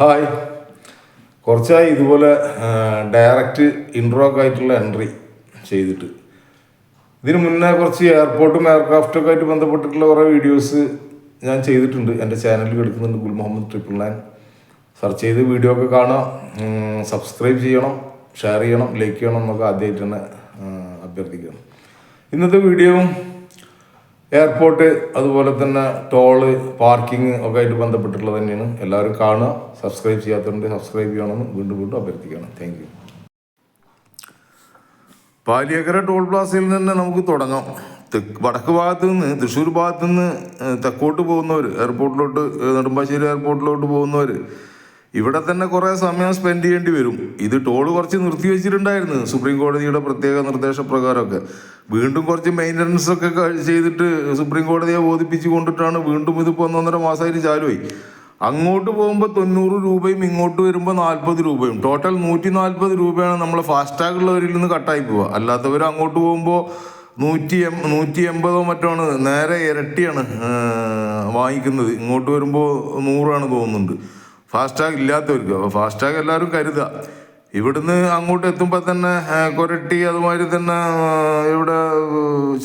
Hi. കുറച്ചായി ഇതുപോലെ direct intro ഒക്കെ ആയിട്ടുള്ള എൻട്രി ചെയ്തിട്ട്. ഇതിന് മുന്നേ കുറച്ച് എയർപോർട്ടും എയർക്രാഫ്റ്റൊക്കെ ആയിട്ട് ബന്ധപ്പെട്ടിട്ടുള്ള കുറേ വീഡിയോസ് ഞാൻ ചെയ്തിട്ടുണ്ട്. എൻ്റെ ചാനലിൽ എടുക്കുന്നുണ്ട്, ഗുൽ മുഹമ്മദ് 999. സെർച്ച് ചെയ്ത് വീഡിയോ ഒക്കെ കാണാം, സബ്സ്ക്രൈബ് ചെയ്യണം, ഷെയർ ചെയ്യണം, ലൈക്ക് ചെയ്യണം എന്നൊക്കെ ആദ്യമായിട്ട് തന്നെ അഭ്യർത്ഥിക്കണം. ഇന്നത്തെ വീഡിയോയും എയർപോർട്ട് അതുപോലെ തന്നെ ടോള് പാർക്കിംഗ് ഒക്കെ ആയിട്ട് ബന്ധപ്പെട്ടിട്ടുള്ളത് തന്നെയാണ്. എല്ലാവരും കാണുക. സബ്സ്ക്രൈബ് ചെയ്യാത്തതുകൊണ്ട് സബ്സ്ക്രൈബ് ചെയ്യണമെന്ന് വീണ്ടും അഭ്യർത്ഥിക്കണം. Thank you. പാലിയേക്കര ടോൾ പ്ലാസയിൽ നിന്ന് നമുക്ക് തുടങ്ങാം. വടക്ക് ഭാഗത്ത് നിന്ന്, തൃശ്ശൂർ ഭാഗത്തു നിന്ന് തെക്കോട്ട് പോകുന്നവർ, എയർപോർട്ടിലോട്ട്, നെടുമ്പാശ്ശേരി എയർപോർട്ടിലോട്ട് പോകുന്നവർ ഇവിടെ തന്നെ കുറേ സമയം സ്പെൻഡ് ചെയ്യേണ്ടി വരും. ഇത് ടോള് കുറച്ച് നിർത്തി വെച്ചിട്ടുണ്ടായിരുന്നു സുപ്രീം കോടതിയുടെ പ്രത്യേക നിർദ്ദേശപ്രകാരമൊക്കെ. വീണ്ടും കുറച്ച് മെയിൻ്റനൻസ് ഒക്കെ ചെയ്തിട്ട് സുപ്രീം കോടതിയെ ബോധിപ്പിച്ച് കൊണ്ടിട്ടാണ് വീണ്ടും ഇതിപ്പോൾ 1.5 മാസമായിട്ട് ചാലുമായി. അങ്ങോട്ട് പോകുമ്പോൾ 90 രൂപയും ഇങ്ങോട്ട് വരുമ്പോൾ 40 രൂപയും, ടോട്ടൽ 140 രൂപയാണ് നമ്മൾ ഫാസ്റ്റാഗ് ഉള്ളവരിൽ നിന്ന് കട്ടായി പോവുക. അല്ലാത്തവർ അങ്ങോട്ട് പോകുമ്പോൾ 180 മറ്റാണ്, നേരെ ഇരട്ടിയാണ് വാങ്ങിക്കുന്നത്. ഇങ്ങോട്ട് വരുമ്പോൾ 100 തോന്നുന്നുണ്ട് ഫാസ്റ്റാഗ് ഇല്ലാത്തവർക്ക്. അപ്പോൾ ഫാസ്റ്റാഗ് എല്ലാവരും കരുതുക. ഇവിടുന്ന് അങ്ങോട്ട് എത്തുമ്പോൾ തന്നെ കൊരട്ടി, അതുമാതിരി തന്നെ ഇവിടെ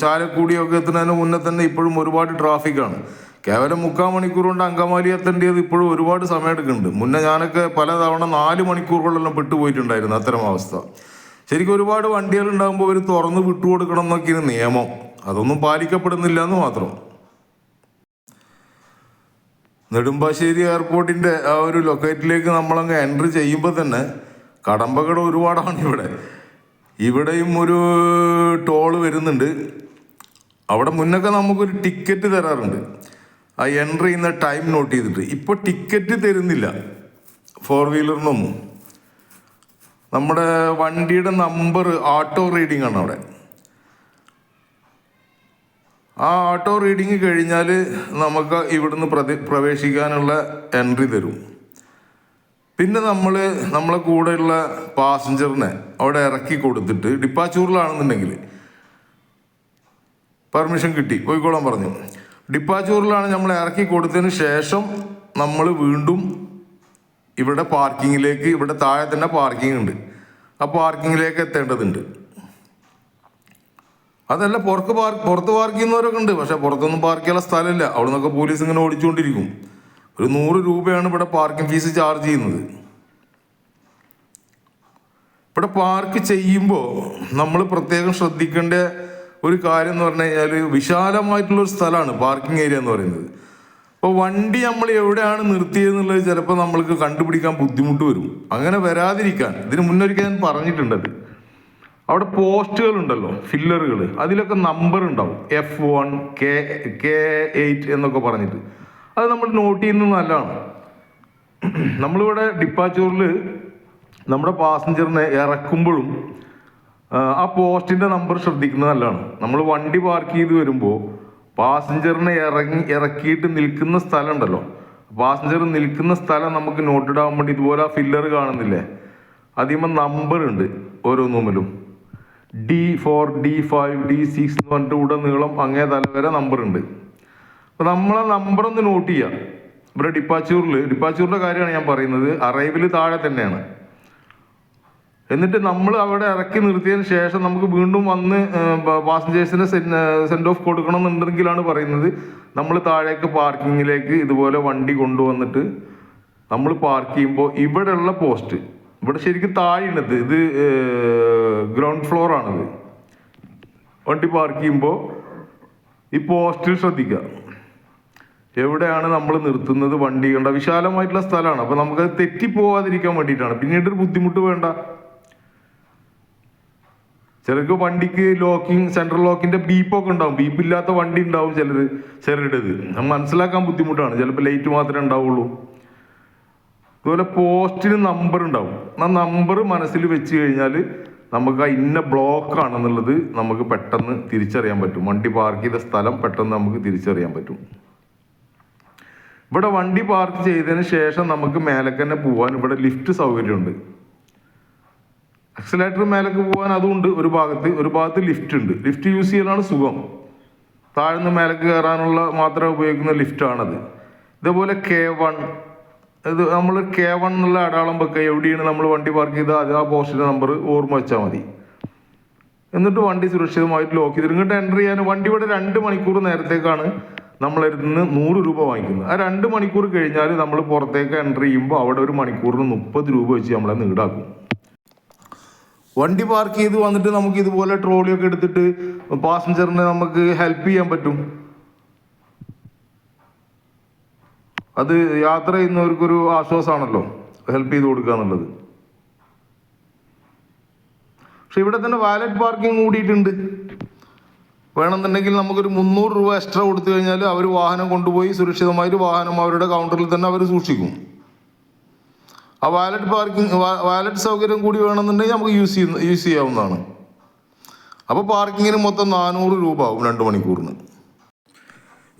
ചാലക്കുടിയൊക്കെ എത്തുന്നതിന് മുന്നേ തന്നെ ഇപ്പോഴും ഒരുപാട് ട്രാഫിക്കാണ്. കേവലം 3/4 മണിക്കൂർ കൊണ്ട് അങ്കമാലി എത്തേണ്ടത് ഇപ്പോഴും ഒരുപാട് സമയം എടുക്കുന്നുണ്ട്. മുന്നേ ഞാനൊക്കെ പലതവണ 4 മണിക്കൂറുകളെല്ലാം പെട്ടുപോയിട്ടുണ്ടായിരുന്നു അത്തരം അവസ്ഥ. ശരിക്കും ഒരുപാട് വണ്ടികൾ ഉണ്ടാകുമ്പോൾ അവർ തുറന്ന് വിട്ടുകൊടുക്കണം എന്നൊക്കെയാണ് നിയമം. അതൊന്നും പാലിക്കപ്പെടുന്നില്ല എന്ന് മാത്രം. നെടുമ്പാശ്ശേരി എയർപോർട്ടിൻ്റെ ആ ഒരു ലൊക്കേറ്റിലേക്ക് നമ്മളങ്ങ് എൻട്രി ചെയ്യുമ്പോൾ തന്നെ കടമ്പകൾ ഒരുപാടാണ്. ഇവിടെയും ഒരു ടോള് വരുന്നുണ്ട്. അവിടെ മുന്നൊക്കെ നമുക്കൊരു ടിക്കറ്റ് തരാറുണ്ട്, ആ എൻട്രി ചെയ്യുന്ന ടൈം നോട്ട് ചെയ്തിട്ട്. ഇപ്പോൾ ടിക്കറ്റ് തരുന്നില്ല 4 വീലറിനൊന്നും. നമ്മുടെ വണ്ടിയുടെ നമ്പർ ഓട്ടോ റീഡിംഗ് ആണ് അവിടെ. ആ ഓട്ടോ റീഡിങ് കഴിഞ്ഞാൽ നമുക്ക് ഇവിടുന്ന് പ്രവേശിക്കാനുള്ള എൻട്രി തരും. പിന്നെ നമ്മളെ കൂടെയുള്ള പാസഞ്ചറിനെ അവിടെ ഇറക്കി കൊടുത്തിട്ട്, ഡിപ്പാച്ചൂറിലാണെന്നുണ്ടെങ്കിൽ പെർമിഷൻ കിട്ടി പോയിക്കോളാൻ പറഞ്ഞു. ഡിപ്പാച്ചൂറിലാണ് നമ്മൾ ഇറക്കി കൊടുത്തതിന് ശേഷം നമ്മൾ വീണ്ടും ഇവിടെ പാർക്കിങ്ങിലേക്ക്, ഇവിടെ താഴെ തന്നെ പാർക്കിംഗ് ഉണ്ട്, ആ പാർക്കിങ്ങിലേക്ക് എത്തേണ്ടതുണ്ട്. അതല്ല പുറത്ത് പാർക്ക് ചെയ്യുന്നവരൊക്കെ ഉണ്ട്, പക്ഷെ പുറത്തൊന്നും പാർക്ക് ചെയ്യാനുള്ള സ്ഥലമില്ല. അവിടെ നിന്നൊക്കെ പോലീസ് ഇങ്ങനെ ഓടിച്ചുകൊണ്ടിരിക്കും. ഒരു 100 രൂപയാണ് ഇവിടെ പാർക്കിംഗ് ഫീസ് ചാർജ് ചെയ്യുന്നത്. ഇവിടെ പാർക്ക് ചെയ്യുമ്പോൾ നമ്മൾ പ്രത്യേകം ശ്രദ്ധിക്കേണ്ട ഒരു കാര്യം എന്ന് പറഞ്ഞു കഴിഞ്ഞാൽ, വിശാലമായിട്ടുള്ളൊരു സ്ഥലമാണ് പാർക്കിംഗ് ഏരിയ എന്ന് പറയുന്നത്. അപ്പോൾ വണ്ടി നമ്മൾ എവിടെയാണ് നിർത്തിയതെന്നുള്ളത് ചിലപ്പോൾ നമ്മൾക്ക് കണ്ടുപിടിക്കാൻ ബുദ്ധിമുട്ട് വരും. അങ്ങനെ വരാതിരിക്കാൻ ഇതിന് മുന്നൊരിക്കൽ ഞാൻ പറഞ്ഞിട്ടുണ്ടത്. അവിടെ പോസ്റ്റുകൾ ഉണ്ടല്ലോ, ഫില്ലറുകൾ, അതിലൊക്കെ നമ്പർ ഉണ്ടാവും, F1 K8 എന്നൊക്കെ പറഞ്ഞിട്ട്. അത് നമ്മൾ നോട്ട് ചെയ്യുന്നത് നല്ലതാണ്. നമ്മളിവിടെ ഡിപ്പാച്ചൂറിൽ നമ്മുടെ പാസഞ്ചറിനെ ഇറക്കുമ്പോഴും ആ പോസ്റ്റിൻ്റെ നമ്പർ ശ്രദ്ധിക്കുന്നത് നല്ലതാണ്. നമ്മൾ വണ്ടി പാർക്ക് ചെയ്ത് വരുമ്പോൾ പാസഞ്ചറിനെ ഇറക്കിയിട്ട് നിൽക്കുന്ന സ്ഥലം ഉണ്ടല്ലോ, പാസഞ്ചർ നിൽക്കുന്ന സ്ഥലം നമുക്ക് നോട്ട് ഇടാൻ വേണ്ടി ഇതുപോലെ ആ ഫില്ലർ കാണുന്നില്ലേ, അതിന്മേൽ നമ്പർ ഉണ്ട് ഓരോന്നുമിലും. D4 D5 D6 എന്ന് പറഞ്ഞിട്ട് ഉടനീളം അങ്ങേ തല വരെ നമ്പർ ഉണ്ട്. അപ്പോൾ നമ്മളെ നമ്പറൊന്ന് നോട്ട് ചെയ്യാം. ഇവിടെ ഡിപ്പാച്ചൂറിൻ്റെ കാര്യമാണ് ഞാൻ പറയുന്നത്. അറൈവിൽ താഴെ തന്നെയാണ്. എന്നിട്ട് നമ്മൾ അവിടെ ഇറക്കി നിർത്തിയതിന് ശേഷം നമുക്ക് വീണ്ടും വന്ന് പാസഞ്ചേഴ്സിന് സെൻഡ് ഓഫ് കൊടുക്കണം എന്നുണ്ടെങ്കിലാണ് പറയുന്നത് നമ്മൾ താഴേക്ക് പാർക്കിങ്ങിലേക്ക് ഇതുപോലെ വണ്ടി കൊണ്ടുവന്നിട്ട് നമ്മൾ പാർക്ക് ചെയ്യുമ്പോൾ ഇവിടെയുള്ള പോസ്റ്റ്, ഇവിടെ ശരിക്കും താഴെയുള്ളത്, ഇത് ഗ്രൗണ്ട് ഫ്ലോർ ആണിത്. വണ്ടി പാർക്ക് ചെയ്യുമ്പോൾ ഈ പോസ്റ്റിൽ ശ്രദ്ധിക്കുക, എവിടെയാണ് നമ്മൾ നിർത്തുന്നത്. വണ്ടി കണ്ട വിശാലമായിട്ടുള്ള സ്ഥലമാണ്. അപ്പോൾ നമുക്കത് തെറ്റിപ്പോവാതിരിക്കാൻ വേണ്ടിയിട്ടാണ്. പിന്നീട് ഒരു ബുദ്ധിമുട്ട് വേണ്ട. ചിലർക്ക് വണ്ടിക്ക് സെൻട്രൽ ലോക്കിന്റെ ബീപ്പൊക്കെ ഉണ്ടാവും, ബീപ്പില്ലാത്ത വണ്ടി ഉണ്ടാവും ചിലരുടേത്. നമ്മൾ മനസ്സിലാക്കാൻ ബുദ്ധിമുട്ടാണ്. ചിലപ്പോൾ ലൈറ്റ് മാത്രമേ ഉണ്ടാവുള്ളൂ. അതുപോലെ പോസ്റ്റിന് നമ്പർ ഉണ്ടാവും. ആ നമ്പർ മനസ്സിൽ വെച്ച് കഴിഞ്ഞാൽ നമുക്ക് ആ ഇന്ന ബ്ലോക്ക് ആണെന്നുള്ളത് നമുക്ക് പെട്ടെന്ന് തിരിച്ചറിയാൻ പറ്റും. വണ്ടി പാർക്ക് ചെയ്ത സ്ഥലം പെട്ടെന്ന് നമുക്ക് തിരിച്ചറിയാൻ പറ്റും. ഇവിടെ വണ്ടി പാർക്ക് ചെയ്തതിന് ശേഷം നമുക്ക് മേലേക്ക് തന്നെ പോകാൻ ഇവിടെ ലിഫ്റ്റ് സൗകര്യമുണ്ട്. ആക്സിലേറ്റർ മേലേക്ക് പോകാൻ അതുകൊണ്ട് ഒരു ഭാഗത്ത് ലിഫ്റ്റ് ഉണ്ട്. ലിഫ്റ്റ് യൂസ് ചെയ്യാനാണ് സുഖം. താഴ്ന്ന് മേലേക്ക് കയറാനുള്ള മാത്രം ഉപയോഗിക്കുന്ന ലിഫ്റ്റാണത്. ഇതേപോലെ K1 ഇത് നമ്മൾ K1 എന്നുള്ള അടയാളം വെക്കുക. എവിടെയാണ് നമ്മൾ വണ്ടി പാർക്ക് ചെയ്താൽ അത് ആ പോസ്റ്റിൻ്റെ നമ്പർ ഓർമ്മ വെച്ചാൽ മതി. എന്നിട്ട് വണ്ടി സുരക്ഷിതമായിട്ട് ലോക്ക് ചെയ്തിട്ട് ഇങ്ങോട്ട് എൻ്റർ ചെയ്യാൻ വണ്ടി ഇവിടെ 2 മണിക്കൂർ നേരത്തേക്കാണ് നമ്മളടുത്ത് നിന്ന് 100 രൂപ വാങ്ങിക്കുന്നത്. ആ 2 മണിക്കൂർ കഴിഞ്ഞാൽ നമ്മൾ പുറത്തേക്ക് എൻ്റർ ചെയ്യുമ്പോൾ അവിടെ ഒരു മണിക്കൂറിന് 30 രൂപ വെച്ച് നമ്മളെ ഈടാക്കും. വണ്ടി പാർക്ക് ചെയ്ത് വന്നിട്ട് നമുക്ക് ഇതുപോലെ ട്രോളിയൊക്കെ എടുത്തിട്ട് പാസഞ്ചറിനെ നമുക്ക് ഹെൽപ്പ് ചെയ്യാൻ പറ്റും. അത് യാത്ര ചെയ്യുന്നവർക്കൊരു ആശ്വാസമാണല്ലോ ഹെൽപ്പ് ചെയ്ത് കൊടുക്കുക എന്നുള്ളത്. പക്ഷെ ഇവിടെ തന്നെ വാലറ്റ് പാർക്കിംഗ് കൂടിയിട്ടുണ്ട്. വേണമെന്നുണ്ടെങ്കിൽ നമുക്കൊരു 300 രൂപ എക്സ്ട്രാ കൊടുത്തു കഴിഞ്ഞാൽ അവർ വാഹനം കൊണ്ടുപോയി സുരക്ഷിതമായിട്ട് വാഹനം അവരുടെ കൗണ്ടറിൽ തന്നെ അവർ സൂക്ഷിക്കും. ആ വാലറ്റ് സൗകര്യം കൂടി വേണമെന്നുണ്ടെങ്കിൽ നമുക്ക് യൂസ് ചെയ്യാവുന്നതാണ്. അപ്പോൾ പാർക്കിങ്ങിന് മൊത്തം 400 രൂപ ആവും 2 മണിക്കൂറിന്.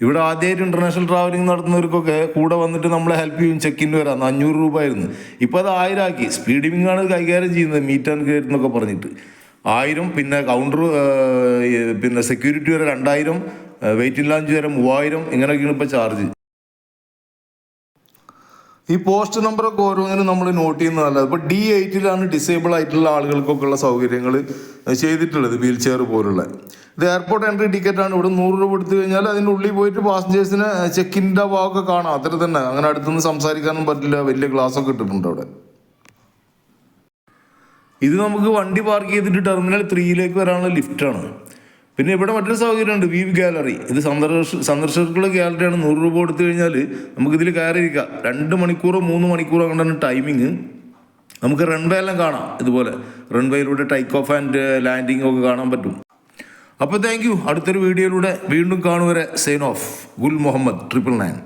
ഇവിടെ ആദ്യമായിട്ട് ഇൻ്റർനാഷണൽ ട്രാവലിംഗ് നടത്തുന്നവർക്കൊക്കെ കൂടെ വന്നിട്ട് നമ്മളെ ഹെൽപ്പ് ചെയ്യും. ചെക്കിന് വരാം 500 രൂപ ആയിരുന്നു. ഇപ്പോൾ അത് 1000 ആക്കി. സ്പീഡിംഗ് ആണ് കൈകാര്യം ചെയ്യുന്നത്, മീറ്റ് ആൻഡ് ഗേറ്റ് എന്നൊക്കെ പറഞ്ഞിട്ട് 1000. പിന്നെ കൗണ്ടർ പിന്നെ സെക്യൂരിറ്റി വരെ 2000, വെയിറ്റിംഗ് ലോഞ്ച് വരെ 3000. ഇങ്ങനെയൊക്കെയാണ് ഇപ്പോൾ ചാർജ്. ഈ പോസ്റ്റ് നമ്പറൊക്കെ ഓരോന്നിനും നമ്മൾ നോട്ട് ചെയ്യുന്നത് നല്ലത്. ഇപ്പോൾ D8 ഡിസേബിൾ ആയിട്ടുള്ള ആളുകൾക്കൊക്കെ ഉള്ള സൗകര്യങ്ങൾ ചെയ്തിട്ടുള്ളത്, വീൽ ചെയർ പോലുള്ള. ഇത് എയർപോർട്ട് എൻട്രി ടിക്കറ്റാണ്. ഇവിടെ 100 രൂപ എടുത്തു കഴിഞ്ഞാൽ അതിൻ്റെ ഉള്ളിൽ പോയിട്ട് പാസഞ്ചേഴ്സിന് ചെക്കിൻ്റെ ഭാഗമൊക്കെ കാണാം. അത്ര തന്നെ. അങ്ങനെ അടുത്തുനിന്ന് സംസാരിക്കാനും പറ്റില്ല. വലിയ ഗ്ലാസ്സൊക്കെ ഇട്ടിട്ടുണ്ട് അവിടെ. ഇത് നമുക്ക് വണ്ടി പാർക്ക് ചെയ്തിട്ട് ടെർമിനൽ 3 വരാനുള്ള ലിഫ്റ്റാണ്. പിന്നെ ഇവിടെ മറ്റൊരു സൗകര്യമുണ്ട്, വ്യൂ ഗാലറി. ഇത് സന്ദർശകർക്കുള്ള ഗാലറിയാണ്. 100 രൂപ കൊടുത്തു കഴിഞ്ഞാൽ നമുക്കിതിൽ കയറിയിരിക്കാം. 2 മണിക്കൂറോ 3 മണിക്കൂറോ കൊണ്ടാണ് ടൈമിങ്. നമുക്ക് റൺവേ എല്ലാം കാണാം. ഇതുപോലെ റൺവേയിലൂടെ ടേക്ക് ഓഫ് ആൻഡ് ലാൻഡിങ് ഒക്കെ കാണാൻ പറ്റും. അപ്പോൾ താങ്ക് യു. അടുത്തൊരു വീഡിയോയിലൂടെ വീണ്ടും കാണുവരെ സൈൻ ഓഫ്. ഗുൽ മുഹമ്മദ് 999.